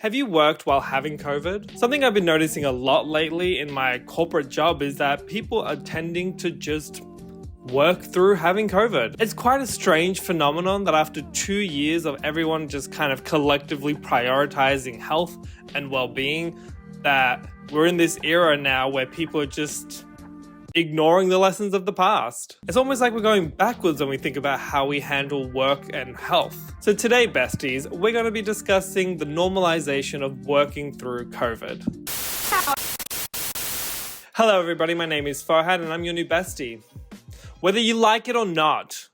Have you worked while having COVID? Something I've been noticing a lot lately in my corporate job is that people are tending to just work through having COVID. It's quite a strange phenomenon that after 2 years of everyone just kind of collectively prioritizing health and well-being, that we're in this era now where people are just ignoring the lessons of the past. It's almost like we're going backwards when we think about how we handle work and health. So today, besties, we're going to be discussing the normalization of working through COVID. Hello everybody, my name is Farhad and I'm your new bestie. Whether you like it or not.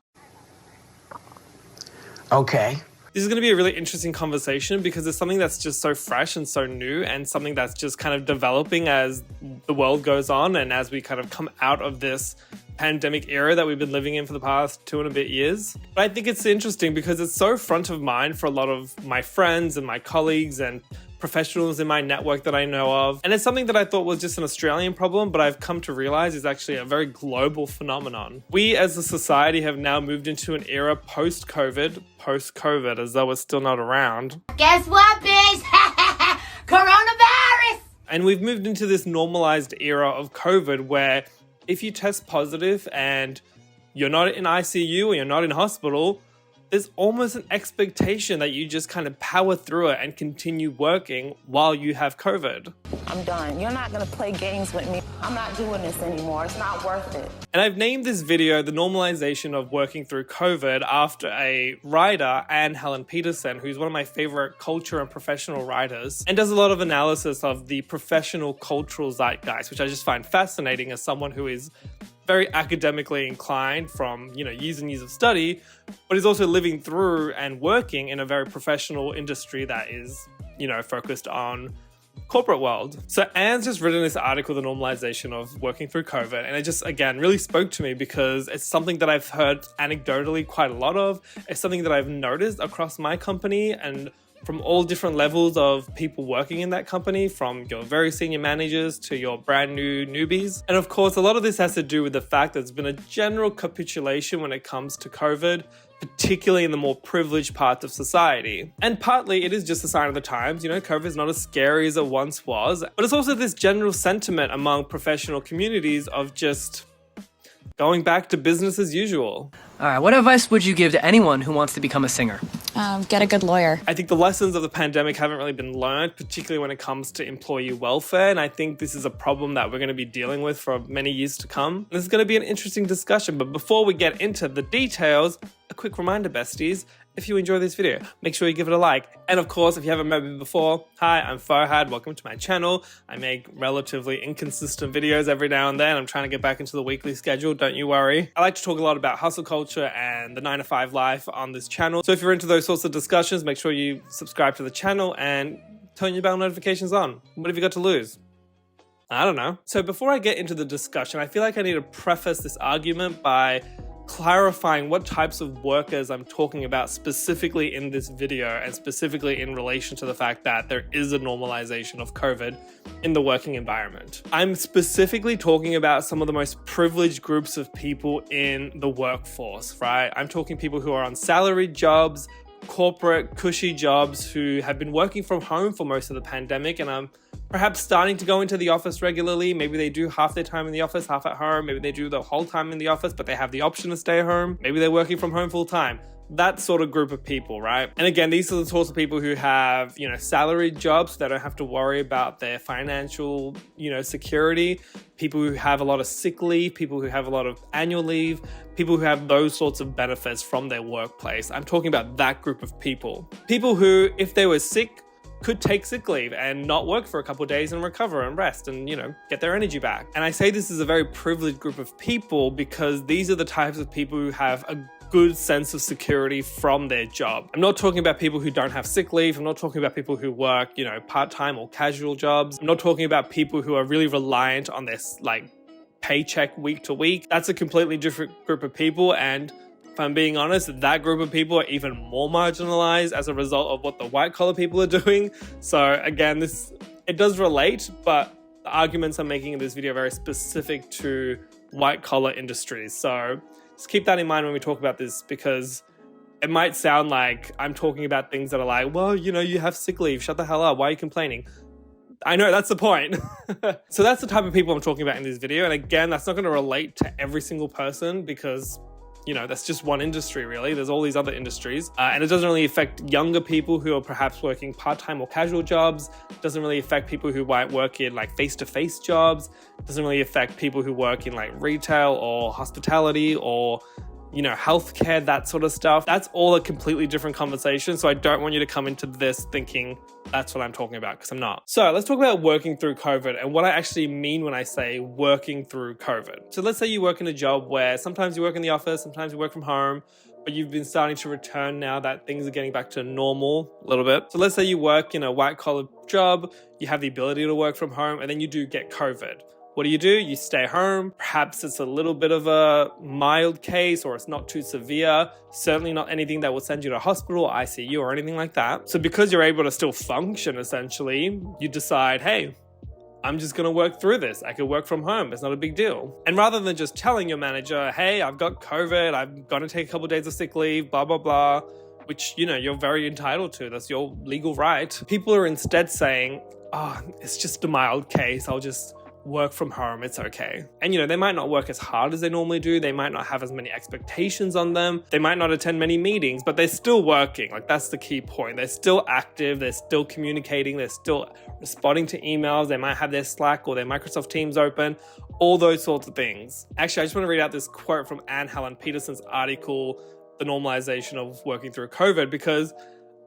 Okay. This is going to be a really interesting conversation because it's something that's just so fresh and so new and something that's just kind of developing as the world goes on and as we kind of come out of this pandemic era that we've been living in for the past 2 and a bit years. But I think it's interesting because it's so front of mind for a lot of my friends and my colleagues and professionals in my network that I know of. And it's something that I thought was just an Australian problem, but I've come to realize is actually a very global phenomenon. We as a society have now moved into an era post-COVID, as though it's still not around. Guess what, bitch? Coronavirus! And we've moved into this normalized era of COVID where if you test positive and you're not in ICU or you're not in hospital, there's almost an expectation that you just kind of power through it and continue working while you have COVID. I'm done. You're not going to play games with me. I'm not doing this anymore. It's not worth it. And I've named this video The Normalization of Working Through COVID after a writer, Anne Helen Peterson, who's one of my favorite culture and professional writers, and does a lot of analysis of the professional cultural zeitgeist, which I just find fascinating as someone who is very academically inclined from, years and years of study, but is also living through and working in a very professional industry that is, focused on corporate world. So Anne's just written this article, The Normalization of Working Through COVID, and it just, again, really spoke to me because it's something that I've heard anecdotally quite a lot of. It's something that I've noticed across my company and from all different levels of people working in that company, from your very senior managers to your brand new newbies. And of course, a lot of this has to do with the fact that there's been a general capitulation when it comes to COVID, particularly in the more privileged parts of society. And partly it is just a sign of the times, COVID is not as scary as it once was, but it's also this general sentiment among professional communities of just going back to business as usual. All right, what advice would you give to anyone who wants to become a singer? Get a good lawyer. I think the lessons of the pandemic haven't really been learned, particularly when it comes to employee welfare. And I think this is a problem that we're going to be dealing with for many years to come. This is going to be an interesting discussion. But before we get into the details, a quick reminder, besties, if you enjoy this video, make sure you give it a like. And of course, if you haven't met me before, hi, I'm Farhad. Welcome to my channel. I make relatively inconsistent videos every now and then. I'm trying to get back into the weekly schedule, don't you worry. I like to talk a lot about hustle culture and the 9-to-5 life on this channel. So if you're into those sorts of discussions, make sure you subscribe to the channel and turn your bell notifications on. What have you got to lose? I don't know. So before I get into the discussion, I feel like I need to preface this argument by clarifying what types of workers I'm talking about specifically in this video and specifically in relation to the fact that there is a normalization of COVID in the working environment. I'm specifically talking about some of the most privileged groups of people in the workforce, right? I'm talking people who are on salaried jobs, corporate cushy jobs who have been working from home for most of the pandemic and are perhaps starting to go into the office regularly. Maybe they do half their time in the office, half at home. Maybe they do the whole time in the office, but they have the option to stay home. Maybe they're working from home full time. That sort of group of people, right? And again, these are the sorts of people who have, salaried jobs. They don't have to worry about their financial, security. People who have a lot of sick leave, people who have a lot of annual leave, people who have those sorts of benefits from their workplace. I'm talking about that group of people. People who, if they were sick, could take sick leave and not work for a couple of days and recover and rest and, get their energy back. And I say this is a very privileged group of people because these are the types of people who have a good sense of security from their job. I'm not talking about people who don't have sick leave. I'm not talking about people who work, part-time or casual jobs. I'm not talking about people who are really reliant on this, paycheck week to week. That's a completely different group of people. And if I'm being honest, that group of people are even more marginalized as a result of what the white collar people are doing. So again, it does relate, but the arguments I'm making in this video are very specific to white collar industries. So just keep that in mind when we talk about this because it might sound like I'm talking about things that are like, well, you know, you have sick leave, shut the hell up, why are you complaining? I know, that's the point. So that's the type of people I'm talking about in this video. And again, that's not going to relate to every single person because, you know, that's just one industry really. There's all these other industries. And it doesn't really affect younger people who are perhaps working part-time or casual jobs. It doesn't really affect people who might work in like face-to-face jobs. It doesn't really affect people who work in like retail or hospitality or, you know, healthcare, that sort of stuff. That's all a completely different conversation. So I don't want you to come into this thinking that's what I'm talking about, because I'm not. So let's talk about working through COVID and what I actually mean when I say working through COVID. So let's say you work in a job where sometimes you work in the office, sometimes you work from home, but you've been starting to return now that things are getting back to normal a little bit. So let's say you work in a white collar job, you have the ability to work from home, and then you do get COVID. What do? You stay home. Perhaps it's a little bit of a mild case or it's not too severe. Certainly not anything that will send you to hospital or ICU or anything like that. So because you're able to still function, essentially, you decide, hey, I'm just going to work through this. I could work from home. It's not a big deal. And rather than just telling your manager, hey, I've got COVID, I'm going to take a couple of days of sick leave, blah, blah, blah, which, you know, you're very entitled to. That's your legal right. People are instead saying, oh, it's just a mild case. I'll just work from home, it's okay. And you know, they might not work as hard as they normally do. They might not have as many expectations on them. They might not attend many meetings, but they're still working. Like that's the key point. They're still active. They're still communicating. They're still responding to emails. They might have their Slack or their Microsoft Teams open, all those sorts of things. Actually, I just want to read out this quote from Anne Helen Peterson's article, The Normalization of Working Through COVID, because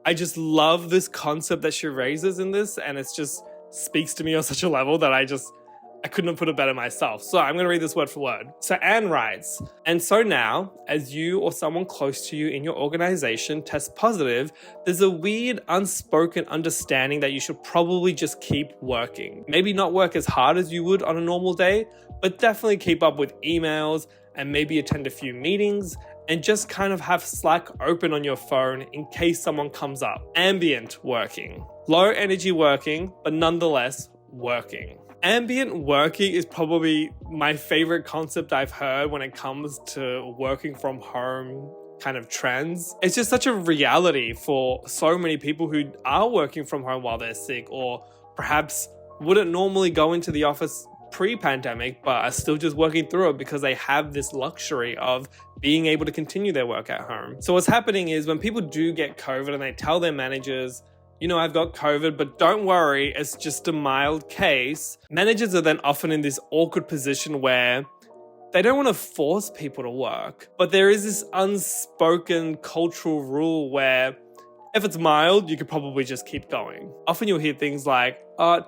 I just love this concept that she raises in this. And it's just speaks to me on such a level that I couldn't have put it better myself. So I'm going to read this word for word. So Anne writes, and so now, as you or someone close to you in your organization tests positive, there's a weird unspoken understanding that you should probably just keep working. Maybe not work as hard as you would on a normal day, but definitely keep up with emails and maybe attend a few meetings and just kind of have Slack open on your phone in case someone comes up. Ambient working. Low energy working, but nonetheless working. Ambient working is probably my favorite concept I've heard when it comes to working from home kind of trends. It's just such a reality for so many people who are working from home while they're sick, or perhaps wouldn't normally go into the office pre-pandemic, but are still just working through it because they have this luxury of being able to continue their work at home. So what's happening is when people do get COVID and they tell their managers, you know, I've got COVID, but don't worry, it's just a mild case. Managers are then often in this awkward position where they don't want to force people to work, but there is this unspoken cultural rule where if it's mild, you could probably just keep going. Often you'll hear things like,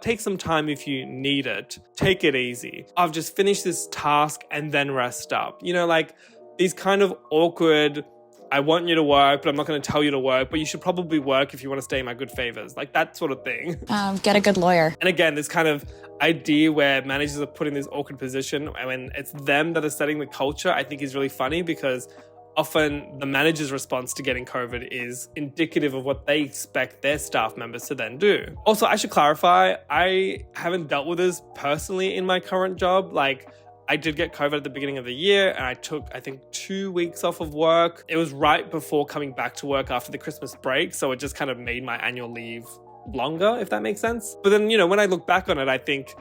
take some time if you need it. Take it easy. I've just finished this task and then rest up. You know, like these kind of awkward, I want you to work, but I'm not going to tell you to work, but you should probably work if you want to stay in my good favors. Like that sort of thing. Get a good lawyer. And again, this kind of idea where managers are put in this awkward position when it's them that are setting the culture, I think is really funny because often the manager's response to getting COVID is indicative of what they expect their staff members to then do. Also, I should clarify, I haven't dealt with this personally in my current job. Like, I did get COVID at the beginning of the year and I took, I think, 2 weeks off of work. It was right before coming back to work after the Christmas break. So it just kind of made my annual leave longer, if that makes sense. But then, you know, when I look back on it, I think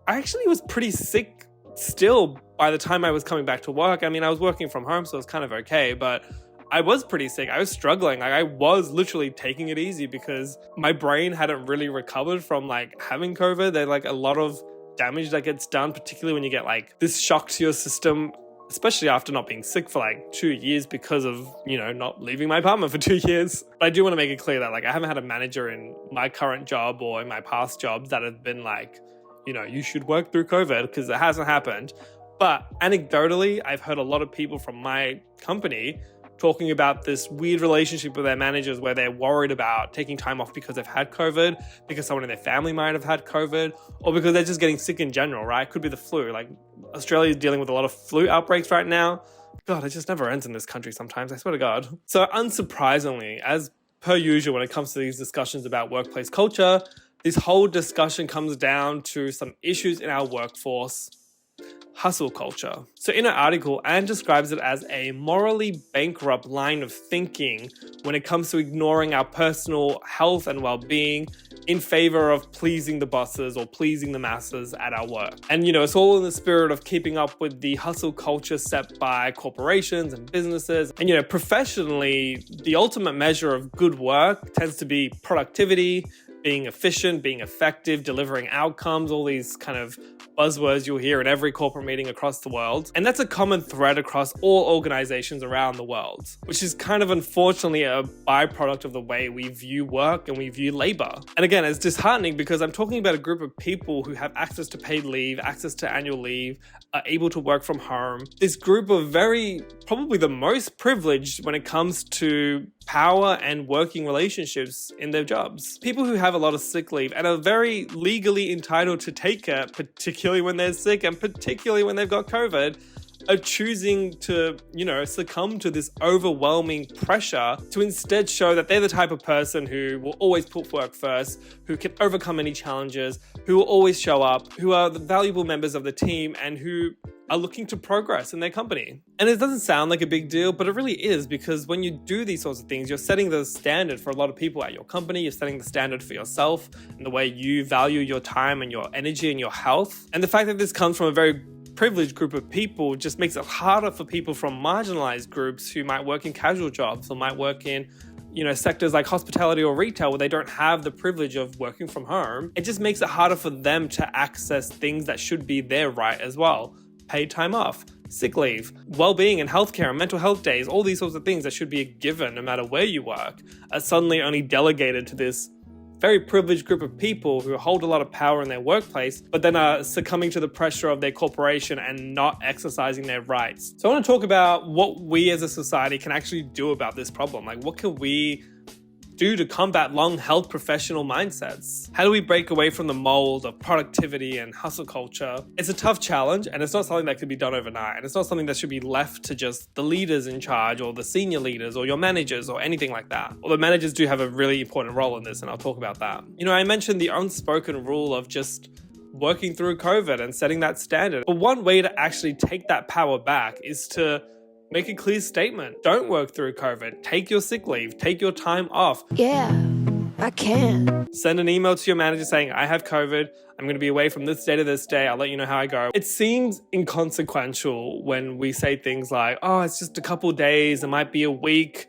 I actually was pretty sick still by the time I was coming back to work. I mean, I was working from home, so it was kind of okay, but I was pretty sick. I was struggling. Like I was literally taking it easy because my brain hadn't really recovered from like having COVID. There's like a lot of damage that gets done, particularly when you get like this shock to your system, especially after not being sick for like 2 years because of, you know, not leaving my apartment for 2 years. But I do want to make it clear that like I haven't had a manager in my current job or in my past jobs that have been like, you know, you should work through COVID, because it hasn't happened. But anecdotally, I've heard a lot of people from my company talking about this weird relationship with their managers where they're worried about taking time off because they've had COVID, because someone in their family might have had COVID, or because they're just getting sick in general, right? It could be the flu. Like Australia is dealing with a lot of flu outbreaks right now. God, it just never ends in this country sometimes, I swear to God. So unsurprisingly, as per usual when it comes to these discussions about workplace culture, this whole discussion comes down to some issues in our workforce hustle culture. So in an article, Anne describes it as a morally bankrupt line of thinking when it comes to ignoring our personal health and well-being in favor of pleasing the bosses or pleasing the masses at our work. And it's all in the spirit of keeping up with the hustle culture set by corporations and businesses. And professionally, the ultimate measure of good work tends to be productivity, being efficient, being effective, delivering outcomes, all these kind of buzzwords you'll hear in every corporate meeting across the world. And that's a common thread across all organizations around the world, which is kind of unfortunately a byproduct of the way we view work and we view labor. And again, it's disheartening because I'm talking about a group of people who have access to paid leave, access to annual leave, are able to work from home. This group of probably the most privileged when it comes to power and working relationships in their jobs. People who have a lot of sick leave and are very legally entitled to take it, particularly when they're sick and particularly when they've got COVID, are choosing to, succumb to this overwhelming pressure to instead show that they're the type of person who will always put work first, who can overcome any challenges, who will always show up, who are the valuable members of the team, and who are looking to progress in their company. And it doesn't sound like a big deal, but it really is, because when you do these sorts of things, you're setting the standard for a lot of people at your company. You're setting the standard for yourself and the way you value your time and your energy and your health. And the fact that this comes from a very privileged group of people just makes it harder for people from marginalized groups who might work in casual jobs or might work in sectors like hospitality or retail where they don't have the privilege of working from home. It just makes it harder for them to access things that should be their right as well. Paid time off, sick leave, well-being and healthcare and mental health days, all these sorts of things that should be a given no matter where you work are suddenly only delegated to this very privileged group of people who hold a lot of power in their workplace, but then are succumbing to the pressure of their corporation and not exercising their rights. So I want to talk about what we as a society can actually do about this problem. Like, what can we do to combat long-held professional mindsets? How do we break away from the mold of productivity and hustle culture? It's a tough challenge, and it's not something that can be done overnight, and it's not something that should be left to just the leaders in charge or the senior leaders or your managers or anything like that. Although managers do have a really important role in this, and I'll talk about that. I mentioned the unspoken rule of just working through COVID and setting that standard. But one way to actually take that power back is to make a clear statement. Don't work through COVID. Take your sick leave. Take your time off. Yeah, I can. Send an email to your manager saying, I have COVID. I'm going to be away from this day to this day. I'll let you know how I go. It seems inconsequential when we say things like, oh, it's just a couple days. It might be a week.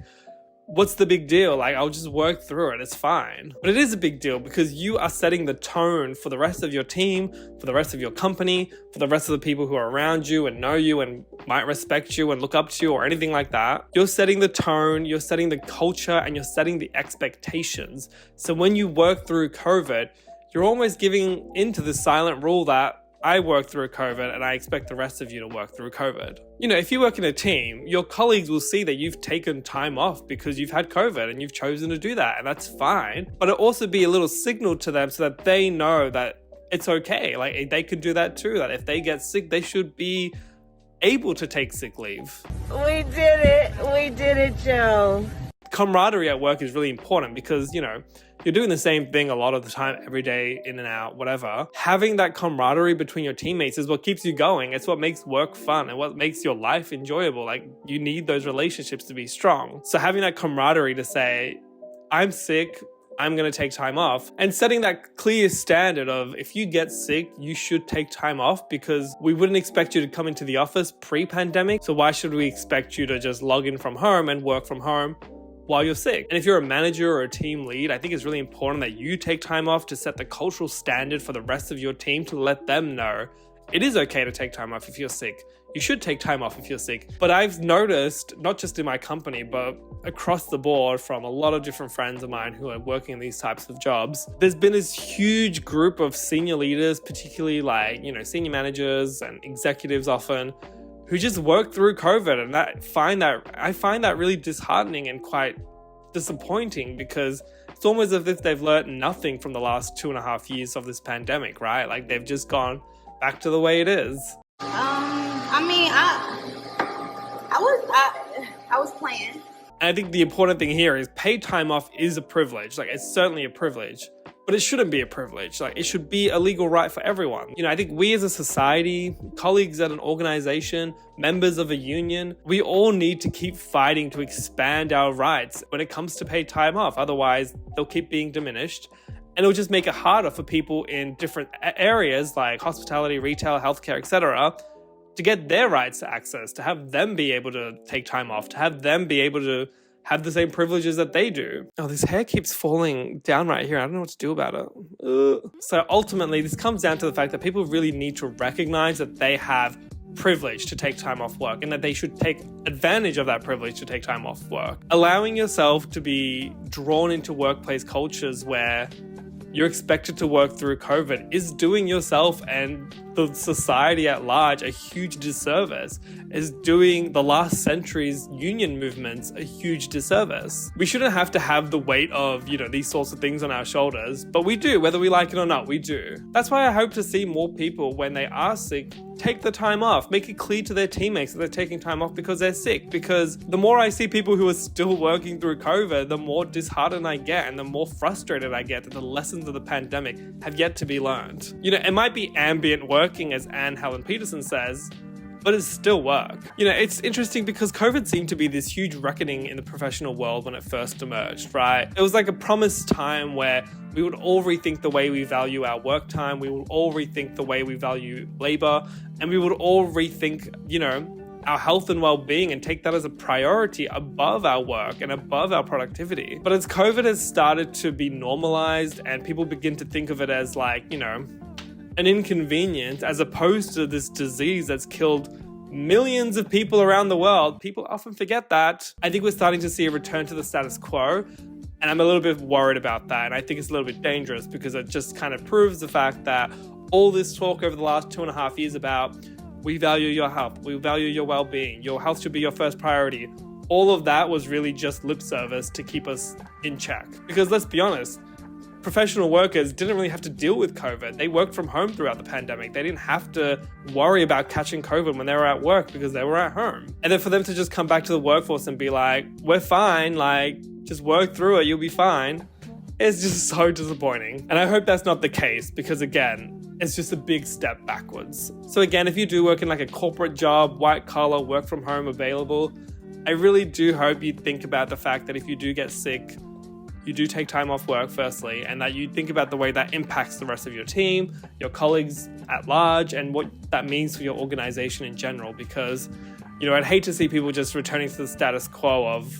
What's the big deal? Like, I'll just work through it. It's fine. But it is a big deal because you are setting the tone for the rest of your team, for the rest of your company, for the rest of the people who are around you and know you and might respect you and look up to you or anything like that. You're setting the tone, you're setting the culture, and you're setting the expectations. So when you work through COVID, you're almost giving into the silent rule that I worked through COVID and I expect the rest of you to work through COVID. If you work in a team, your colleagues will see that you've taken time off because you've had COVID and you've chosen to do that, and that's fine. But it'll also be a little signal to them so that they know that it's okay. Like, they could do that too, that if they get sick, they should be able to take sick leave. We did it, Joe. Camaraderie at work is really important because, you're doing the same thing a lot of the time, every day, in and out, whatever. Having that camaraderie between your teammates is what keeps you going. It's what makes work fun and what makes your life enjoyable. Like, you need those relationships to be strong. So having that camaraderie to say, I'm sick, I'm going to take time off, and setting that clear standard of if you get sick, you should take time off because we wouldn't expect you to come into the office pre-pandemic. So why should we expect you to just log in from home and work from home while you're sick? And if you're a manager or a team lead, I think it's really important that you take time off to set the cultural standard for the rest of your team to let them know it is okay to take time off if you're sick. You should take time off if you're sick. But I've noticed, not just in my company, but across the board from a lot of different friends of mine who are working in these types of jobs, there's been this huge group of senior leaders, particularly senior managers and executives often, who just work through COVID, and I find that really disheartening and quite disappointing because it's almost as if they've learned nothing from the last 2.5 years of this pandemic, right? Like, they've just gone back to the way it is. I was playing. And I think the important thing here is paid time off is a privilege. Like, it's certainly a privilege, but it shouldn't be a privilege. Like, it should be a legal right for everyone. You know, I think we as a society, colleagues at an organization, members of a union, we all need to keep fighting to expand our rights when it comes to paid time off. Otherwise, they'll keep being diminished. And it'll just make it harder for people in different areas like hospitality, retail, healthcare, etc., to get their rights to access, to have them be able to take time off, to have them be able to have the same privileges that they do. Oh, this hair keeps falling down right here. I don't know what to do about it. Ugh. So ultimately, this comes down to the fact that people really need to recognize that they have privilege to take time off work and that they should take advantage of that privilege to take time off work. Allowing yourself to be drawn into workplace cultures where you're expected to work through COVID is doing yourself and the society at large a huge disservice, is doing the last century's union movements a huge disservice. We shouldn't have to have the weight of, you know, these sorts of things on our shoulders, but we do, whether we like it or not, we do. That's why I hope to see more people, when they are sick, take the time off, make it clear to their teammates that they're taking time off because they're sick. Because the more I see people who are still working through COVID, the more disheartened I get and the more frustrated I get that the lessons of the pandemic have yet to be learned. You know, it might be ambient working, as Anne Helen Peterson says, but it's still work. You know, it's interesting because COVID seemed to be this huge reckoning in the professional world when it first emerged, right? It was like a promised time where we would all rethink the way we value our work time, we would all rethink the way we value labor, and we would all rethink, you know, our health and well-being and take that as a priority above our work and above our productivity. But as COVID has started to be normalized and people begin to think of it as like, you know, an inconvenience as opposed to this disease that's killed millions of people around the world, people often forget that. I think we're starting to see a return to the status quo, and I'm a little bit worried about that. And I think it's a little bit dangerous because it just kind of proves the fact that all this talk over the last 2.5 years about we value your health, we value your well-being, your health should be your first priority, all of that was really just lip service to keep us in check. Because let's be honest, professional workers didn't really have to deal with COVID. They worked from home throughout the pandemic. They didn't have to worry about catching COVID when they were at work because they were at home. And then for them to just come back to the workforce and be like, we're fine, like, just work through it, you'll be fine. It's just so disappointing. And I hope that's not the case because, again, it's just a big step backwards. So again, if you do work in like a corporate job, white collar, work from home available, I really do hope you think about the fact that if you do get sick, you do take time off work firstly, and that you think about the way that impacts the rest of your team, your colleagues at large, and what that means for your organization in general. Because, you know, I'd hate to see people just returning to the status quo of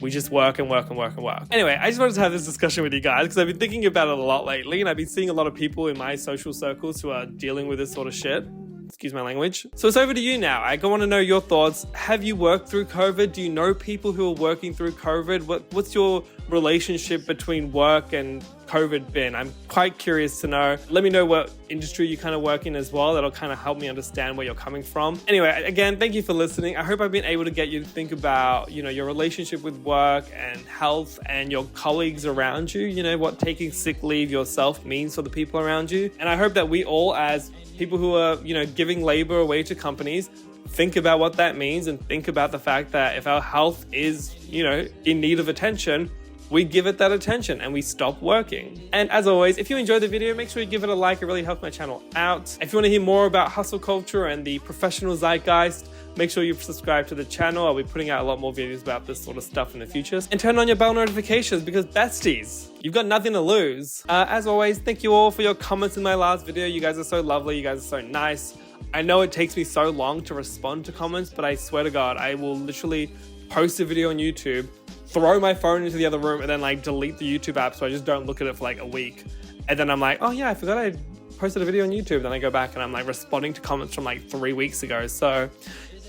we just work and work and work and work. Anyway, I just wanted to have this discussion with you guys because I've been thinking about it a lot lately, and I've been seeing a lot of people in my social circles who are dealing with this sort of shit. Excuse my language. So it's over to you now. I want to know your thoughts. Have you worked through COVID? Do you know people who are working through COVID? What's your relationship between work and COVID been? I'm quite curious to know. Let me know what industry you kind of work in as well. That'll kind of help me understand where you're coming from. Anyway, again, thank you for listening. I hope I've been able to get you to think about, you know, your relationship with work and health and your colleagues around you, you know, what taking sick leave yourself means for the people around you. And I hope that we all, as people who are, you know, giving labor away to companies, think about what that means and think about the fact that if our health is, you know, in need of attention, we give it that attention and we stop working. And as always, if you enjoyed the video, make sure you give it a like. It really helps my channel out. If you want to hear more about hustle culture and the professional zeitgeist, make sure you subscribe to the channel. I'll be putting out a lot more videos about this sort of stuff in the future. And turn on your bell notifications because besties, you've got nothing to lose. As always, thank you all for your comments in my last video. You guys are so lovely. You guys are so nice. I know it takes me so long to respond to comments, but I swear to God, I will literally post a video on YouTube, throw my phone into the other room, and then like delete the YouTube app so I just don't look at it for like a week. And then I'm like, oh yeah, I forgot I posted a video on YouTube. Then I go back and I'm like responding to comments from like 3 weeks ago. So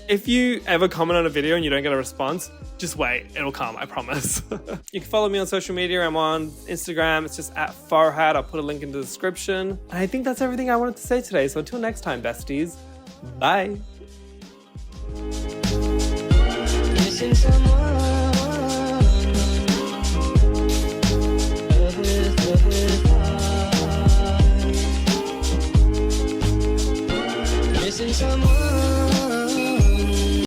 if you ever comment on a video and you don't get a response, just wait, it'll come, I promise. You can follow me on social media. I'm on Instagram, it's just at Farhad. I'll put a link in the description. And I think that's everything I wanted to say today. So until next time, besties, bye. Missing someone.